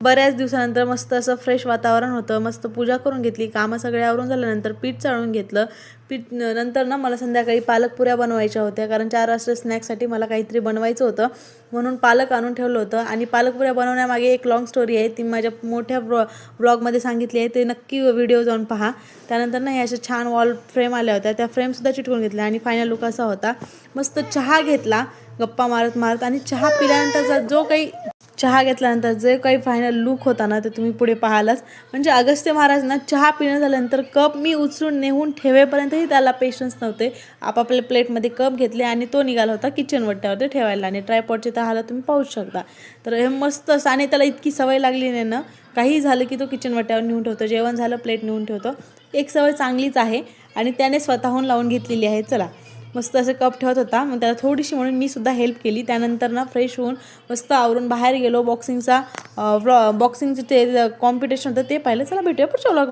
बऱ्याच दिवसानंतर मस्त असं फ्रेश वातावरण होतं. मस्त पूजा करून घेतली. कामं सगळे आवरून झाल्यानंतर पीठ चाळून घेतलं. पीठ नंतर ना मला संध्याकाळी पालक पुऱ्या बनवायच्या होत्या, कारण 4 वाजता स्नॅक्ससाठी मला काहीतरी बनवायचं होतं. म्हणून पालक आणून ठेवलं होतं. आणि पालक पुऱ्या बनवण्यामागे एक लाँग स्टोरी आहे, ती माझ्या मोठ्या व्लॉगमध्ये सांगितली आहे. ते नक्की व्हिडिओ जाऊन पहा. त्यानंतर ना हे अशा छान वॉल फ्रेम आल्या होत्या, त्या फ्रेमसुद्धा चिटकवून घेतल्या. आणि फायनल लुक असा होता. मस्त चहा घेतला गप्पा मारत मारत. आणि चहा पिल्यानंतरचा जो काही चहा घेतल्यानंतर जे काही फायनल लुक होता ना, ते तुम्ही पुढे पाहालच. म्हणजे अगस्त्य महाराज ना चहा पिणं झाल्यानंतर कप मी उचलून नेऊन ठेवेपर्यंतही त्याला पेशन्स नव्हते. आपापल्या प्लेटमध्ये कप घेतले आणि तो निघाला होता किचन वट्ट्यावरती ठेवायला. आणि ट्रायपॉडची तर हालत तुम्ही पाहूच शकता. तर हे मस्त असं, आणि त्याला इतकी सवय लागली नाही ना, काही झालं की तो किचन वट्ट्यावर नेऊन ठेवतो, जेवण झालं प्लेट नेऊन ठेवतो. एक सवय चांगलीच आहे आणि त्याने स्वतःहून लावून घेतलेली आहे. चला, मस्त असे कप ठेवत होता, मग त्याला थोडीशी म्हणून मी सुद्धा हेल्प केली. त्यानंतर ना फ्रेश होऊन मस्त आवरून बाहेर गेलो. बॉक्सिंगचं ते कॉम्पिटिशन होतं, ते पाहिलं. चला भेटूया पुढच्या व्लॉग.